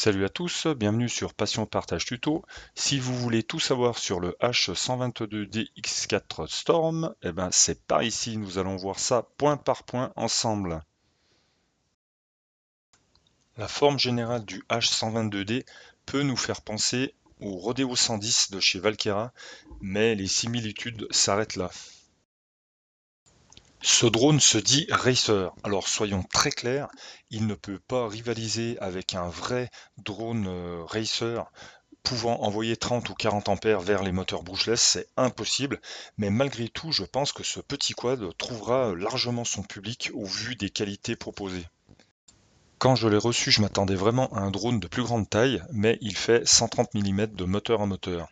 Salut à tous, bienvenue sur Passion Partage Tuto. Si vous voulez tout savoir sur le H122D-X4 Storm, c'est par ici, nous allons voir ça point par point ensemble. La forme générale du H122D peut nous faire penser au Rodeo 110 de chez Valkera, mais les similitudes s'arrêtent là. Ce drone se dit racer, alors soyons très clairs, il ne peut pas rivaliser avec un vrai drone racer pouvant envoyer 30 ou 40 ampères vers les moteurs brushless, c'est impossible, mais malgré tout, je pense que ce petit quad trouvera largement son public au vu des qualités proposées. Quand je l'ai reçu, je m'attendais vraiment à un drone de plus grande taille, mais il fait 130 mm de moteur à moteur.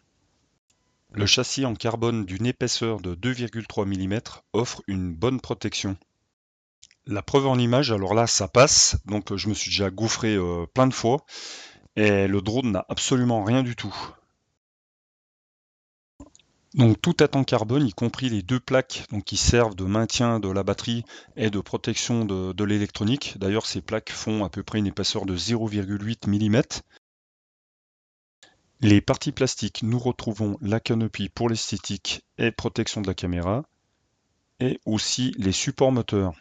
Le châssis en carbone d'une épaisseur de 2,3 mm offre une bonne protection. La preuve en image, alors là ça passe, donc je me suis déjà gouffré plein de fois, et le drone n'a absolument rien du tout. Donc tout est en carbone, y compris les deux plaques qui servent de maintien de la batterie et de protection de l'électronique. D'ailleurs, ces plaques font à peu près une épaisseur de 0,8 mm. Les parties plastiques, nous retrouvons la canopie pour l'esthétique et protection de la caméra, et aussi les supports moteurs.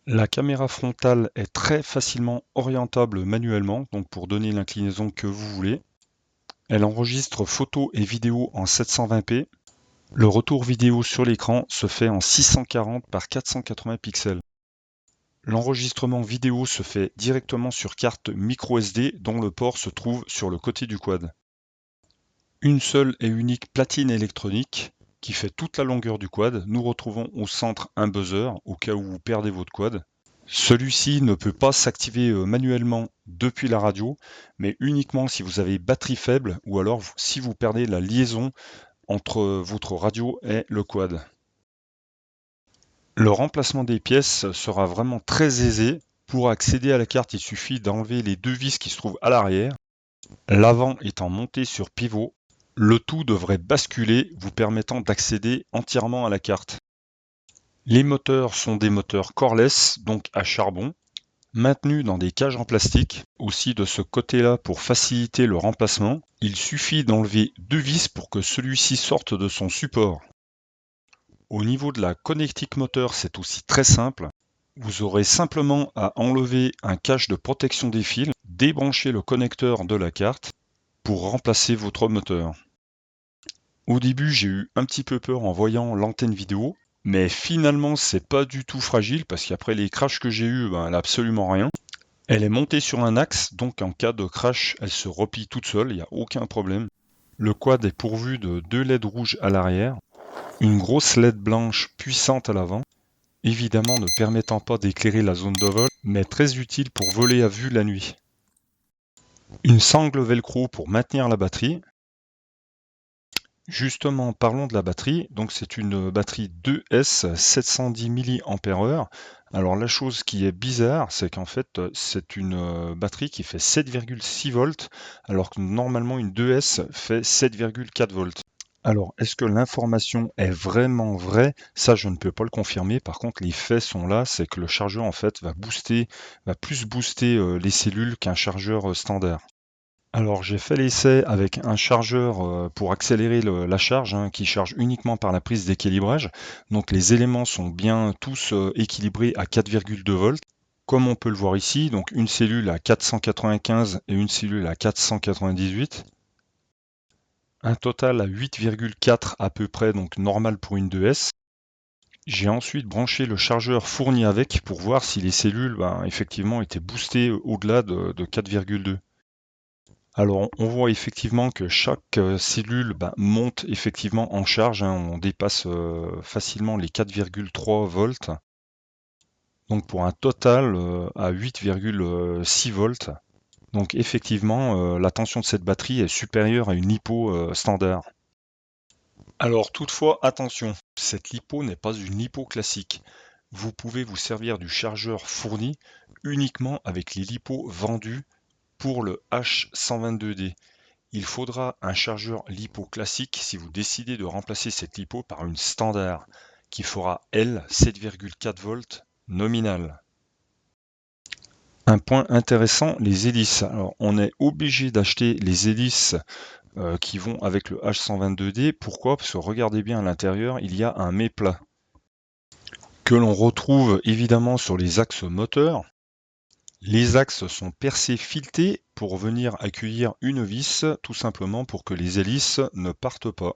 La caméra frontale est très facilement orientable manuellement, donc pour donner l'inclinaison que vous voulez. Elle enregistre photos et vidéos en 720p. Le retour vidéo sur l'écran se fait en 640 par 480 pixels. L'enregistrement vidéo se fait directement sur carte microSD dont le port se trouve sur le côté du quad. Une seule et unique platine électronique qui fait toute la longueur du quad. Nous retrouvons au centre un buzzer au cas où vous perdez votre quad. Celui-ci ne peut pas s'activer manuellement depuis la radio, mais uniquement si vous avez batterie faible ou alors si vous perdez la liaison entre votre radio et le quad. Le remplacement des pièces sera vraiment très aisé. Pour accéder à la carte, il suffit d'enlever les deux vis qui se trouvent à l'arrière, l'avant étant monté sur pivot. Le tout devrait basculer, vous permettant d'accéder entièrement à la carte. Les moteurs sont des moteurs cordless, donc à charbon, maintenus dans des cages en plastique. Aussi de ce côté-là, pour faciliter le remplacement, il suffit d'enlever deux vis pour que celui-ci sorte de son support. Au niveau de la connectique moteur, c'est aussi très simple. Vous aurez simplement à enlever un cache de protection des fils, débrancher le connecteur de la carte pour remplacer votre moteur. Au début, j'ai eu un petit peu peur en voyant l'antenne vidéo, mais finalement, c'est pas du tout fragile parce qu'après les crashs que j'ai eu, elle n'a absolument rien. Elle est montée sur un axe, donc en cas de crash, elle se replie toute seule, il n'y a aucun problème. Le quad est pourvu de deux LED rouges à l'arrière, une grosse LED blanche puissante à l'avant, évidemment ne permettant pas d'éclairer la zone de vol, mais très utile pour voler à vue la nuit. Une sangle velcro pour maintenir la batterie. Justement, parlons de la batterie. Donc c'est une batterie 2S 710 mAh. Alors la chose qui est bizarre, c'est qu'en fait c'est une batterie qui fait 7,6 volts, alors que normalement une 2S fait 7,4 volts. Alors, est-ce que l'information est vraiment vraie? Ça, je ne peux pas le confirmer. Par contre, les faits sont là, c'est que le chargeur, en fait, va plus booster les cellules qu'un chargeur standard. Alors, j'ai fait l'essai avec un chargeur pour accélérer la charge, qui charge uniquement par la prise d'équilibrage. Donc, les éléments sont bien tous équilibrés à 4,2 volts. Comme on peut le voir ici, donc une cellule à 495 et une cellule à 498. Un total à 8,4 à peu près, donc normal pour une 2S. J'ai ensuite branché le chargeur fourni avec pour voir si les cellules effectivement étaient boostées au-delà de 4,2. Alors on voit effectivement que chaque cellule monte effectivement en charge, on dépasse facilement les 4,3 volts. Donc pour un total à 8,6 volts. Donc effectivement, la tension de cette batterie est supérieure à une LiPo standard. Alors toutefois, attention, cette LiPo n'est pas une LiPo classique. Vous pouvez vous servir du chargeur fourni uniquement avec les LiPo vendus pour le H122D. Il faudra un chargeur LiPo classique si vous décidez de remplacer cette LiPo par une standard qui fera elle 7,4 volts nominal. Un point intéressant, les hélices. Alors, on est obligé d'acheter les hélices qui vont avec le H122D. Pourquoi? Parce que regardez bien à l'intérieur, il y a un méplat que l'on retrouve évidemment sur les axes moteurs. Les axes sont percés filetés pour venir accueillir une vis, tout simplement pour que les hélices ne partent pas.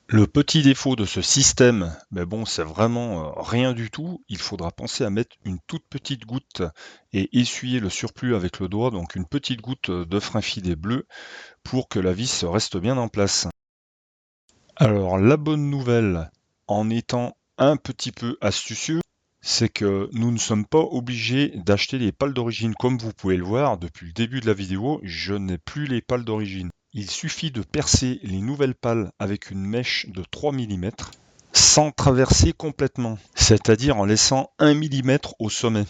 Le petit défaut de ce système, mais bon, c'est vraiment rien du tout. Il faudra penser à mettre une toute petite goutte et essuyer le surplus avec le doigt, donc une petite goutte de frein filet bleu pour que la vis reste bien en place. Alors, la bonne nouvelle, en étant un petit peu astucieux, c'est que nous ne sommes pas obligés d'acheter les pales d'origine. Comme vous pouvez le voir, depuis le début de la vidéo, je n'ai plus les pales d'origine. Il suffit de percer les nouvelles pales avec une mèche de 3 mm sans traverser complètement, c'est-à-dire en laissant 1 mm au sommet.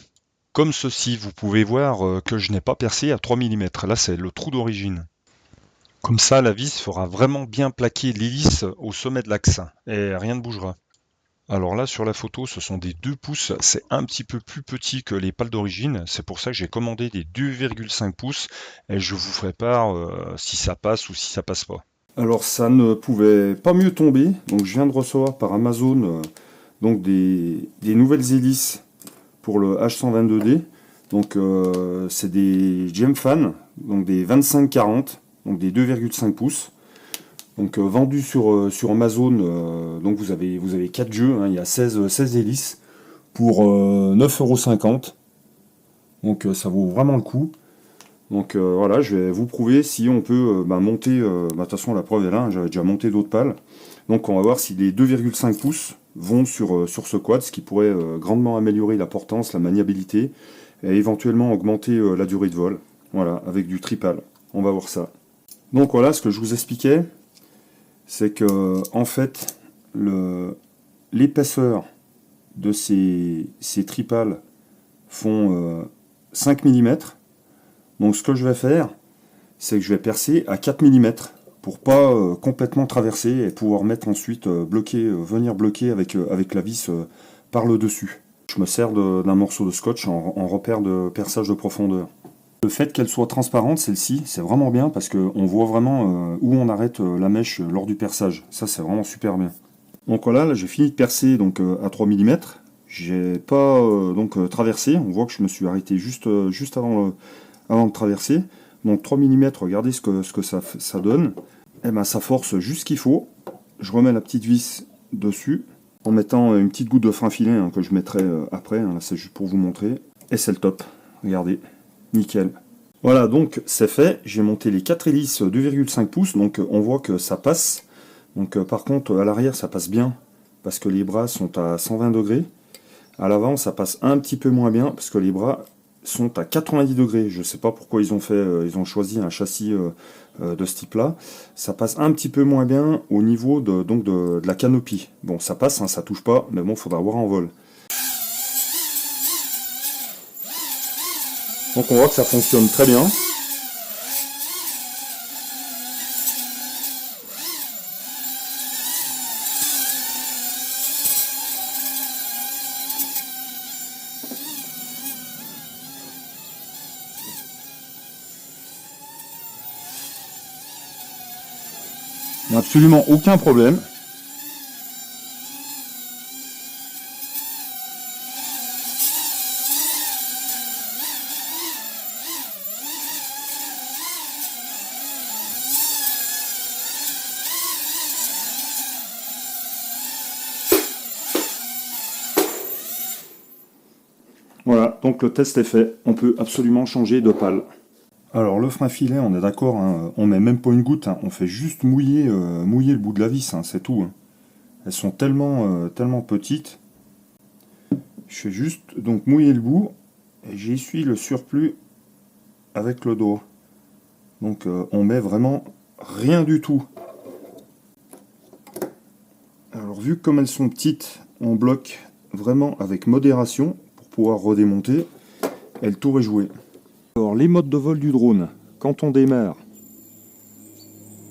Comme ceci, vous pouvez voir que je n'ai pas percé à 3 mm. Là, c'est le trou d'origine. Comme ça, la vis fera vraiment bien plaquer l'hélice au sommet de l'axe et rien ne bougera. Alors là, sur la photo, ce sont des 2 pouces, c'est un petit peu plus petit que les pales d'origine, c'est pour ça que j'ai commandé des 2,5 pouces, et je vous ferai part si ça passe ou si ça passe pas. Alors ça ne pouvait pas mieux tomber, donc je viens de recevoir par Amazon donc des nouvelles hélices pour le H122D. Donc c'est des Gemfan, donc des 25-40, donc des 2,5 pouces. Donc vendu sur Amazon, donc vous avez 4 jeux, hein, il y a 16 hélices pour 9,50 €. Donc ça vaut vraiment le coup. Donc voilà, je vais vous prouver si on peut monter, de toute façon la preuve est là, hein, j'avais déjà monté d'autres pales. Donc on va voir si les 2,5 pouces vont sur ce quad, ce qui pourrait grandement améliorer la portance, la maniabilité, et éventuellement augmenter la durée de vol. Voilà, avec du tripal. On va voir ça. Donc voilà, ce que je vous expliquais, c'est que en fait, l'épaisseur de ces tripales font 5 mm. Donc ce que je vais faire, c'est que je vais percer à 4 mm pour pas complètement traverser et pouvoir mettre ensuite venir bloquer avec la vis par le dessus. Je me sers d'un morceau de scotch en repère de perçage de profondeur. Le fait qu'elle soit transparente, celle-ci, c'est vraiment bien parce qu'on voit vraiment où on arrête la mèche lors du perçage. Ça, c'est vraiment super bien. Donc voilà, là, j'ai fini de percer donc, à 3 mm. J'ai pas traversé. On voit que je me suis arrêté juste avant de traverser. Donc 3 mm, regardez ce que ça donne. Et ben, ça force juste ce qu'il faut. Je remets la petite vis dessus en mettant une petite goutte de frein filet que je mettrai après. Là, c'est juste pour vous montrer. Et c'est le top. Regardez. Nickel. Voilà, donc c'est fait. J'ai monté les 4 hélices 2,5 pouces. Donc on voit que ça passe. Donc par contre, à l'arrière, ça passe bien parce que les bras sont à 120 degrés. À l'avant, ça passe un petit peu moins bien parce que les bras sont à 90 degrés. Je ne sais pas pourquoi ils ont choisi un châssis de ce type-là. Ça passe un petit peu moins bien au niveau de la canopie. Bon, ça passe, hein, ça touche pas, mais bon, il faudra voir en vol. Donc on voit que ça fonctionne très bien. Il n'y a absolument aucun problème. Voilà, donc le test est fait. On peut absolument changer de pale. Alors le frein filet, on est d'accord, hein, on met même pas une goutte, hein, on fait juste mouiller le bout de la vis, hein, c'est tout. Hein. Elles sont tellement petites. Je fais juste donc mouiller le bout et j'essuie le surplus avec le doigt. Donc on met vraiment rien du tout. Alors vu que comme elles sont petites, on bloque vraiment avec modération pour pouvoir redémonter et le tour est joué. Alors les modes de vol du drone, quand on démarre,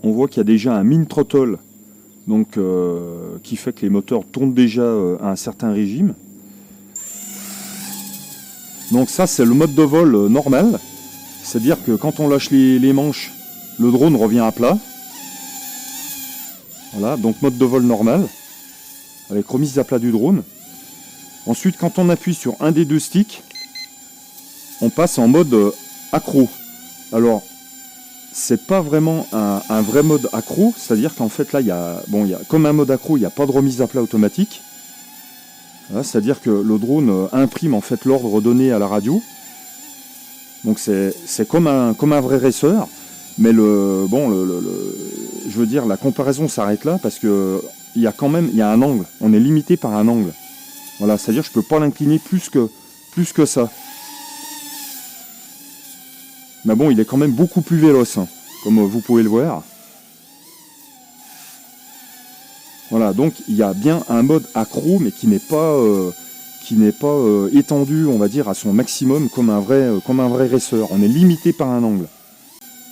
on voit qu'il y a déjà un min throttle, donc qui fait que les moteurs tournent déjà à un certain régime. Donc ça c'est le mode de vol normal, c'est-à-dire que quand on lâche les manches, le drone revient à plat. Voilà, donc mode de vol normal, avec remise à plat du drone. Ensuite, quand on appuie sur un des deux sticks, on passe en mode accro. Alors, c'est pas vraiment un vrai mode accro, c'est-à-dire qu'en fait là, comme un mode accro, il n'y a pas de remise à plat automatique. Voilà, c'est-à-dire que le drone imprime en fait l'ordre donné à la radio. Donc c'est comme un vrai racer, mais je veux dire, la comparaison s'arrête là parce que il y a un angle. On est limité par un angle. Voilà, c'est-à-dire que je peux pas l'incliner plus que ça. Mais bon, il est quand même beaucoup plus véloce, hein, comme vous pouvez le voir. Voilà, donc il y a bien un mode accro, mais qui n'est pas étendu, on va dire, à son maximum comme un vrai racer. On est limité par un angle.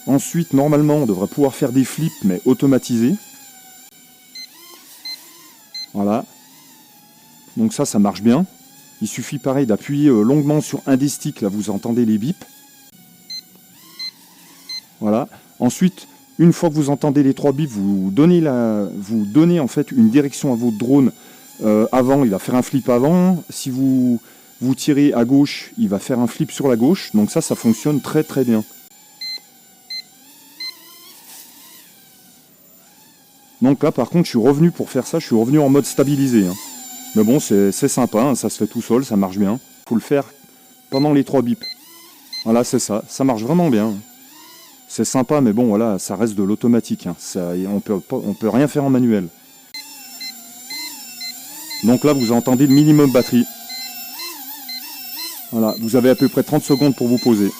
Ensuite, normalement, on devrait pouvoir faire des flips, mais automatisés. Voilà. Donc ça marche bien. Il suffit pareil d'appuyer longuement sur un des sticks, là vous entendez les bips. Voilà. Ensuite, une fois que vous entendez les 3 bips, vous donnez en fait une direction à votre drone avant, il va faire un flip avant. Si vous tirez à gauche, il va faire un flip sur la gauche. Donc ça fonctionne très très bien. Donc là par contre, je suis revenu pour faire ça, je suis revenu en mode stabilisé, hein. Mais bon, c'est sympa, hein, ça se fait tout seul, ça marche bien. Faut le faire pendant les 3 bips. Voilà, c'est ça marche vraiment bien. C'est sympa, mais bon, voilà, ça reste de l'automatique, hein. On peut rien faire en manuel. Donc là, vous entendez le minimum batterie. Voilà, vous avez à peu près 30 secondes pour vous poser.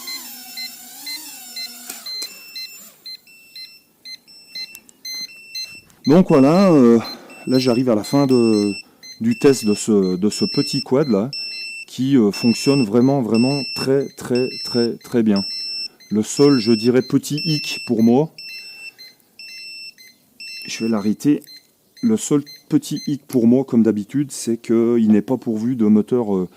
Donc voilà, là j'arrive à la fin du test de ce petit quad là, qui fonctionne vraiment très très très très bien. Le seul, je dirais, petit hic pour moi, je vais l'arrêter. Le seul petit hic pour moi, comme d'habitude, c'est qu'il n'est pas pourvu de moteur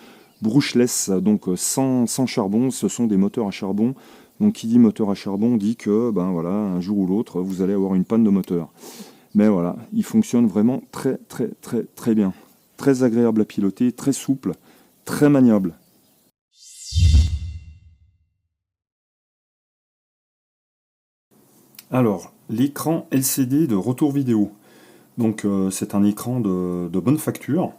brushless, donc sans charbon. Ce sont des moteurs à charbon. Donc qui dit moteur à charbon dit que ben voilà, un jour ou l'autre, vous allez avoir une panne de moteur. Mais voilà, il fonctionne vraiment très très très très bien. Très agréable à piloter, très souple, très maniable. Alors, l'écran LCD de retour vidéo. Donc c'est un écran de bonne facture.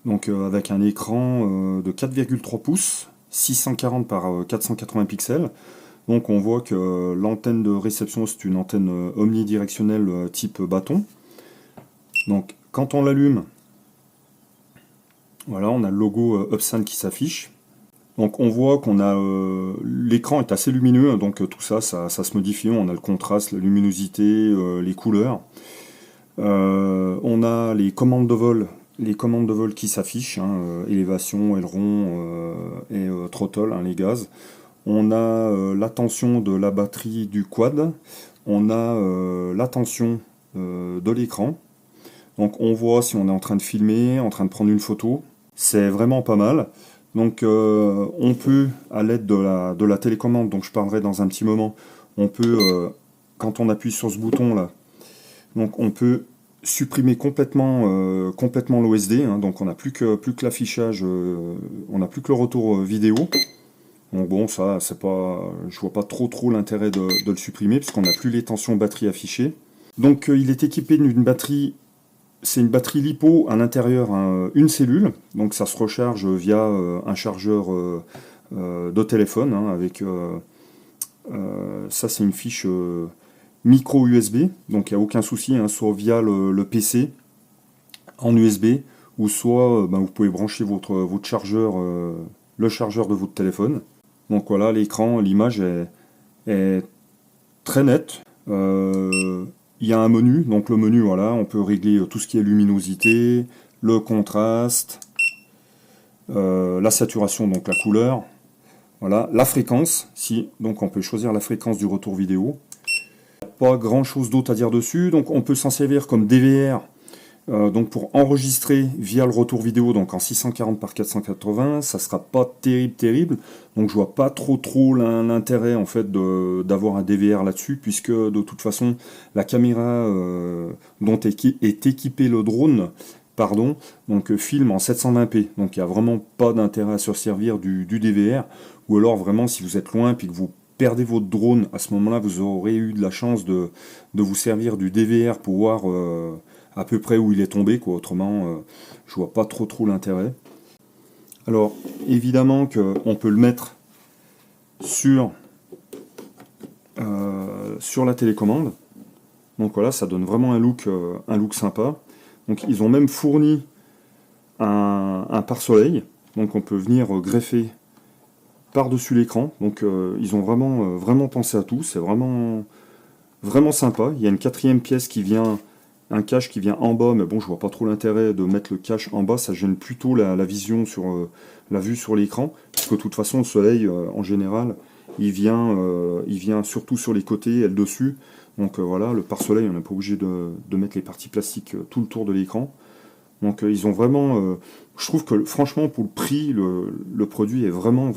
Donc avec un écran de 4,3 pouces, 640 par 480 pixels. Donc on voit que l'antenne de réception, c'est une antenne omnidirectionnelle type bâton. Donc quand on l'allume, voilà, on a le logo Upsan qui s'affiche. Donc on voit qu'on a l'écran est assez lumineux, donc tout ça se modifie. On a le contraste, la luminosité, les couleurs. On a les commandes de vol qui s'affichent, hein, élévation, aileron et throttle, hein, les gaz. On a la tension de la batterie du quad. On a la tension de l'écran. Donc on voit si on est en train de filmer, en train de prendre une photo. C'est vraiment pas mal. Donc on peut, à l'aide de la télécommande, dont je parlerai dans un petit moment, on peut, quand on appuie sur ce bouton là, donc on peut supprimer complètement l'OSD, hein, donc on n'a plus que l'affichage, on n'a plus que le retour vidéo. Donc bon, ça, c'est pas, je vois pas trop l'intérêt de le supprimer, puisqu'on n'a plus les tensions batterie affichées. Donc il est équipé d'une batterie, c'est une batterie LiPo à l'intérieur, hein, une cellule, donc ça se recharge via un chargeur de téléphone, hein, avec ça c'est une fiche micro USB, donc il n'y a aucun souci, hein, soit via le PC en USB, ou soit vous pouvez brancher votre chargeur, le chargeur de votre téléphone. Donc voilà, l'écran, l'image est très nette. Il y a un menu, donc le menu, voilà, on peut régler tout ce qui est luminosité, le contraste, la saturation, donc la couleur, voilà, la fréquence, donc on peut choisir la fréquence du retour vidéo. Pas grand chose d'autre à dire dessus, donc on peut s'en servir comme DVR Donc pour enregistrer via le retour vidéo, donc en 640 par 480, ça sera pas terrible. Donc je vois pas trop l'intérêt en fait d'avoir un DVR là-dessus, puisque de toute façon la caméra dont est équipé le drone, pardon, donc filme en 720p. Donc il n'y a vraiment pas d'intérêt à se servir du DVR. Ou alors vraiment si vous êtes loin puis que vous perdez votre drone, à ce moment-là vous aurez eu de la chance de vous servir du DVR pour voir à peu près où il est tombé, quoi. Autrement, je vois pas trop l'intérêt. Alors, évidemment qu'on peut le mettre sur, sur la télécommande. Donc voilà, ça donne vraiment un look sympa. Donc ils ont même fourni un pare-soleil. Donc on peut venir greffer par-dessus l'écran. Donc ils ont vraiment pensé à tout. C'est vraiment sympa. Il y a une quatrième pièce qui vient, un cache qui vient en bas, mais bon, je vois pas trop l'intérêt de mettre le cache en bas. Ça gêne plutôt la vision sur la vue sur l'écran, parce que de toute façon, le soleil, en général, il vient surtout sur les côtés et le dessus. Donc voilà, le pare-soleil, on n'est pas obligé de mettre les parties plastiques tout le tour de l'écran. Donc ils ont vraiment, je trouve que franchement pour le prix, le produit est vraiment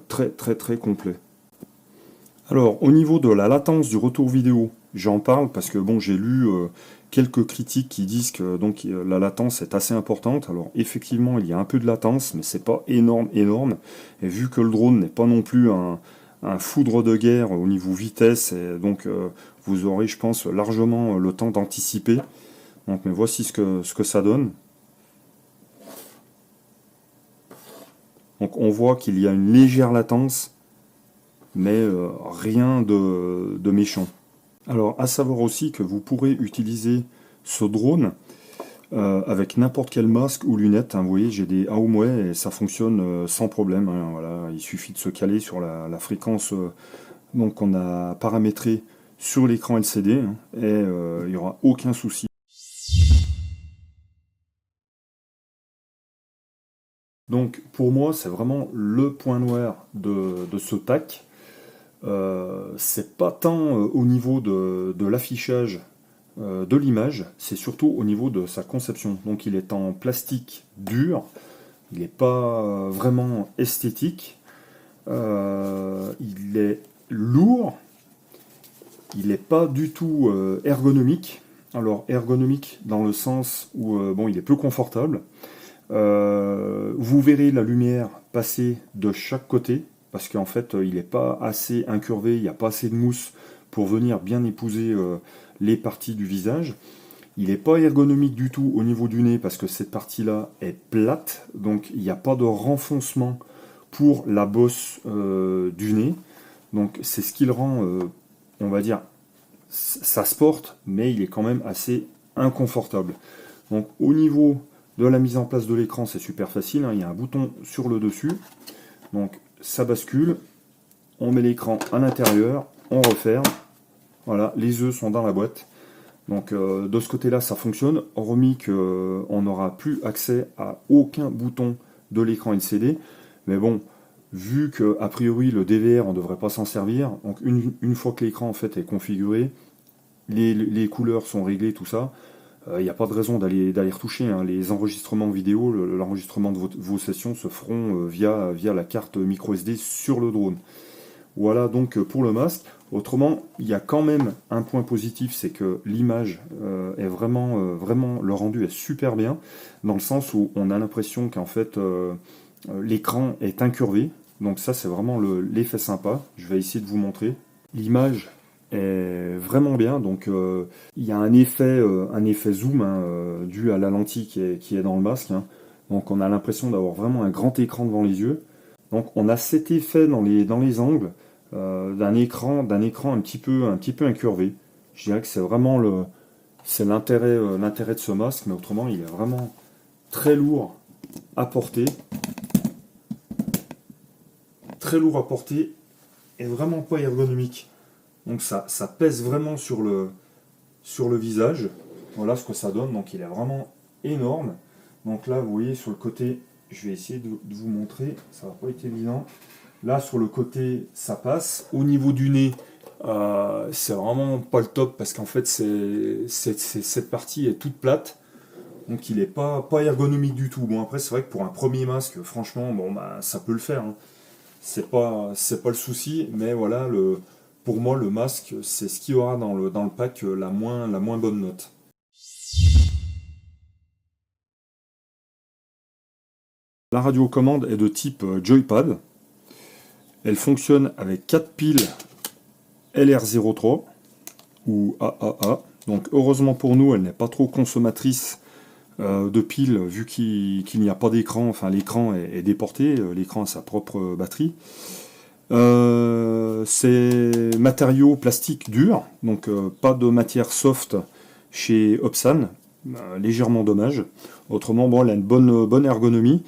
très complet. Alors, au niveau de la latence du retour vidéo, j'en parle parce que bon, j'ai lu quelques critiques qui disent que donc la latence est assez importante. Alors, effectivement, il y a un peu de latence, mais c'est pas énorme. Et vu que le drone n'est pas non plus un foudre de guerre au niveau vitesse, et donc vous aurez, je pense, largement le temps d'anticiper. Donc, mais voici ce que ça donne. Donc, on voit qu'il y a une légère latence, mais rien de méchant. Alors, à savoir aussi que vous pourrez utiliser ce drone avec n'importe quel masque ou lunettes. Hein. Vous voyez, j'ai des Aomway et ça fonctionne sans problème. Hein. Voilà, il suffit de se caler sur la fréquence donc qu'on a paramétrée sur l'écran LCD hein, et il n'y aura aucun souci. Donc, pour moi, c'est vraiment le point noir de ce TAC. C'est pas tant au niveau de l'affichage de l'image, c'est surtout au niveau de sa conception. Donc il est en plastique dur, il n'est pas vraiment esthétique, il est lourd, il n'est pas du tout ergonomique. Alors ergonomique dans le sens où bon, il est peu confortable. Vous verrez la lumière passer de chaque côté, parce qu'en fait il n'est pas assez incurvé, il n'y a pas assez de mousse pour venir bien épouser les parties du visage. Il n'est pas ergonomique du tout au niveau du nez, parce que cette partie-là est plate, donc il n'y a pas de renfoncement pour la bosse du nez. Donc c'est ce qui le rend, on va dire, ça se porte, mais il est quand même assez inconfortable. Donc au niveau de la mise en place de l'écran, c'est super facile, hein. Il y a un bouton sur le dessus, donc ça bascule, on met l'écran à l'intérieur, on referme, voilà, les œufs sont dans la boîte. Donc de ce côté-là, ça fonctionne, hormis qu'on n'aura plus accès à aucun bouton de l'écran LCD. Mais bon, vu qu'a priori le DVR, on ne devrait pas s'en servir, donc une fois que l'écran en fait est configuré, les couleurs sont réglées, tout ça, il n'y a pas de raison d'aller retoucher. Hein. Les enregistrements vidéo, l'enregistrement de vos sessions se feront via la carte micro SD sur le drone. Voilà donc pour le masque. Autrement, il y a quand même un point positif, c'est que l'image est vraiment, le rendu est super bien, dans le sens où on a l'impression qu'en fait l'écran est incurvé. Donc ça, c'est vraiment l'effet sympa. Je vais essayer de vous montrer. L'image est vraiment bien. Donc il y a un effet zoom hein, dû à la lentille qui est dans le masque. Hein. Donc on a l'impression d'avoir vraiment un grand écran devant les yeux. Donc on a cet effet dans les angles d'un écran un petit peu incurvé. Je dirais que c'est vraiment l'intérêt de ce masque, mais autrement il est vraiment très lourd à porter. Très lourd à porter et vraiment pas ergonomique. Donc ça pèse vraiment sur le visage. Voilà ce que ça donne. Donc il est vraiment énorme. Donc là vous voyez sur le côté, je vais essayer de vous montrer, ça va pas être évident. Là sur le côté ça passe. Au niveau du nez, c'est vraiment pas le top parce qu'en fait cette partie est toute plate. Donc il n'est pas ergonomique du tout. Bon après c'est vrai que pour un premier masque, franchement, bon bah ça peut le faire, hein. C'est pas le souci, mais voilà, pour moi le masque, c'est ce qu'il y aura dans le pack la moins bonne note. La radiocommande est de type joypad. Elle fonctionne avec 4 piles LR03 ou AAA. Donc heureusement pour nous, elle n'est pas trop consommatrice de piles vu qu'il n'y a pas d'écran. Enfin, l'écran est déporté, l'écran a sa propre batterie. C'est matériaux plastiques durs, donc pas de matière soft chez Opsan, légèrement dommage. Autrement, bon, elle a une bonne ergonomie.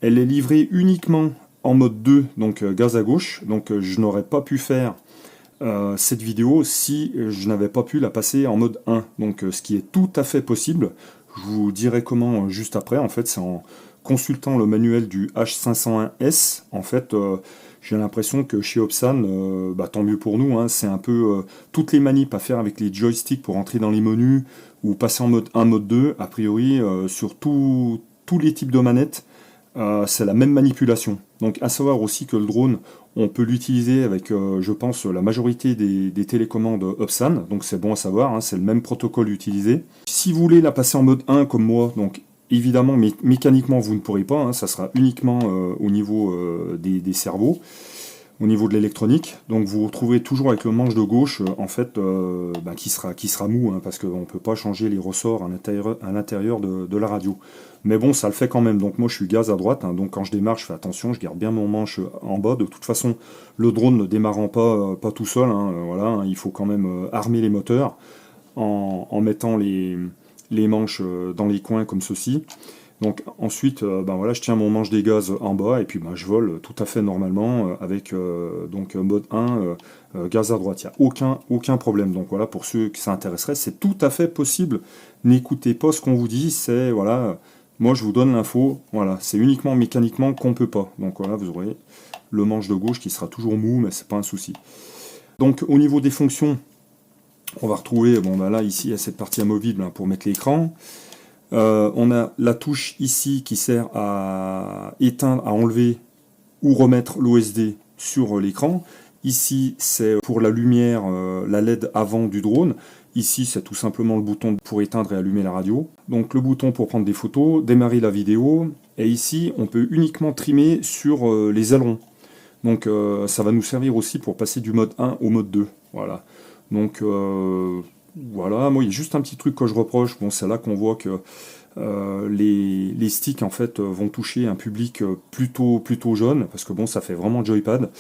Elle est livrée uniquement en mode 2, donc gaz à gauche, donc je n'aurais pas pu faire cette vidéo si je n'avais pas pu la passer en mode 1, donc ce qui est tout à fait possible. Je vous dirai comment juste après. En fait, c'est en consultant le manuel du H501S. En fait, j'ai l'impression que chez Opsan, tant mieux pour nous, hein, c'est un peu toutes les manips à faire avec les joysticks pour entrer dans les menus ou passer en mode 1, mode 2. A priori, sur tous les types de manettes, c'est la même manipulation. Donc à savoir aussi que le drone, on peut l'utiliser avec, je pense, la majorité des télécommandes Opsan. Donc c'est bon à savoir, hein, c'est le même protocole utilisé. Si vous voulez la passer en mode 1 comme moi, donc évidemment mécaniquement vous ne pourrez pas, hein, ça sera uniquement au niveau des cerveaux, au niveau de l'électronique. Donc vous vous retrouverez toujours avec le manche de gauche en fait qui sera mou, hein, parce qu'on ne peut pas changer les ressorts à l'intérieur de la radio. Mais bon, ça le fait quand même. Donc moi je suis gaz à droite, hein, donc quand je démarre, je fais attention, je garde bien mon manche en bas. De toute façon, le drone ne démarrant pas tout seul, hein, voilà, hein, il faut quand même armer les moteurs en mettant les manches dans les coins comme ceci. Donc ensuite, voilà, je tiens mon manche des gaz en bas et puis je vole tout à fait normalement avec donc mode 1 gaz à droite. Il n'y a aucun problème. Donc voilà, pour ceux qui s'intéresseraient, c'est tout à fait possible. N'écoutez pas ce qu'on vous dit, c'est voilà, moi je vous donne l'info, voilà, c'est uniquement mécaniquement qu'on peut pas. Donc voilà, vous aurez le manche de gauche qui sera toujours mou, mais c'est pas un souci. Donc au niveau des fonctions, on va retrouver, là ici il y a cette partie amovible hein, pour mettre l'écran. On a la touche ici qui sert à éteindre, à enlever ou remettre l'OSD sur l'écran. Ici, c'est pour la lumière, la LED avant du drone. Ici, c'est tout simplement le bouton pour éteindre et allumer la radio. Donc le bouton pour prendre des photos, démarrer la vidéo. Et ici, on peut uniquement trimer sur les ailerons. Donc ça va nous servir aussi pour passer du mode 1 au mode 2. Voilà. Donc voilà, moi il y a juste un petit truc que je reproche. Bon, c'est là qu'on voit que les sticks en fait vont toucher un public plutôt jeune, parce que bon, ça fait vraiment joypad.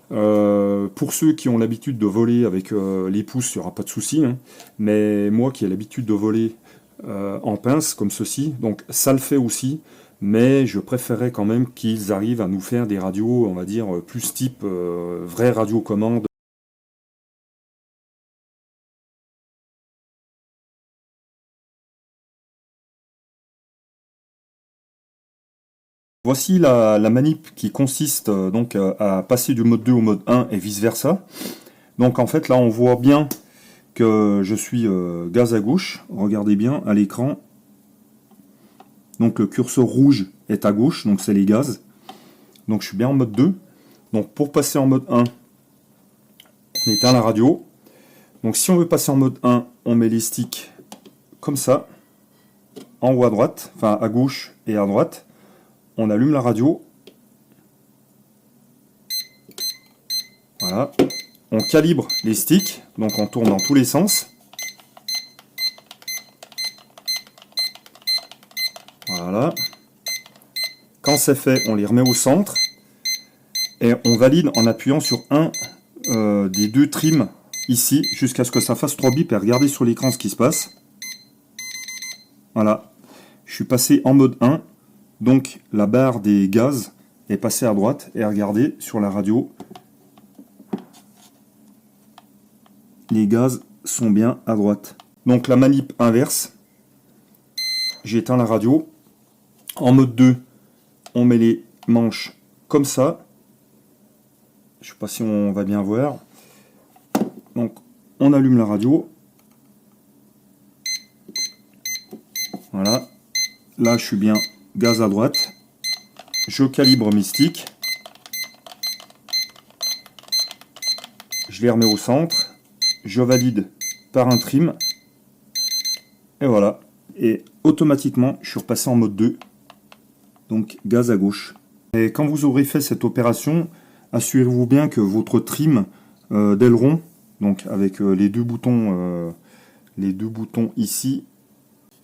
Pour ceux qui ont l'habitude de voler avec les pouces, il n'y aura pas de souci, hein. Mais moi qui ai l'habitude de voler en pince comme ceci, donc ça le fait aussi. Mais je préférerais quand même qu'ils arrivent à nous faire des radios, on va dire, plus type vraie radiocommande. Voici la manip qui consiste donc à passer du mode 2 au mode 1 et vice versa. Donc en fait là on voit bien que je suis gaz à gauche. Regardez bien à l'écran. Donc le curseur rouge est à gauche, donc c'est les gaz. Donc je suis bien en mode 2. Donc pour passer en mode 1, on éteint la radio. Donc si on veut passer en mode 1, on met les sticks comme ça, en haut à droite, enfin à gauche et à droite. On allume la radio. Voilà. On calibre les sticks, donc on tourne dans tous les sens. Voilà. Quand c'est fait, on les remet au centre. Et on valide en appuyant sur un des deux trims ici, jusqu'à ce que ça fasse 3 bips et regardez sur l'écran ce qui se passe. Voilà. Je suis passé en mode 1. Donc la barre des gaz est passée à droite et regardez sur la radio, les gaz sont bien à droite. Donc la manip inverse, j'éteins la radio. En mode 2, on met les manches comme ça. Je ne sais pas si on va bien voir. Donc on allume la radio. Voilà. là je suis bien gaz à droite. Je calibre mes sticks. Je les remets au centre. Je valide par un trim. Et voilà. Et automatiquement, je suis repassé en mode 2. Donc gaz à gauche. Et quand vous aurez fait cette opération, assurez-vous bien que votre trim d'aileron, donc avec les deux boutons ici,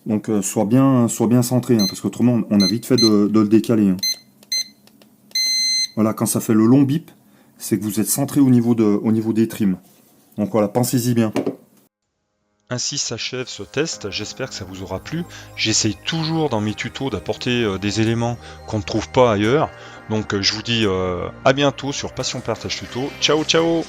donc soit bien centré, hein, parce qu'autrement on a vite fait de le décaler. Hein. Voilà, quand ça fait le long bip, c'est que vous êtes centré au niveau des trims. Donc voilà, pensez-y bien. Ainsi s'achève ce test, j'espère que ça vous aura plu. J'essaye toujours dans mes tutos d'apporter des éléments qu'on ne trouve pas ailleurs. Donc je vous dis à bientôt sur Passion Partage Tuto. Ciao ciao!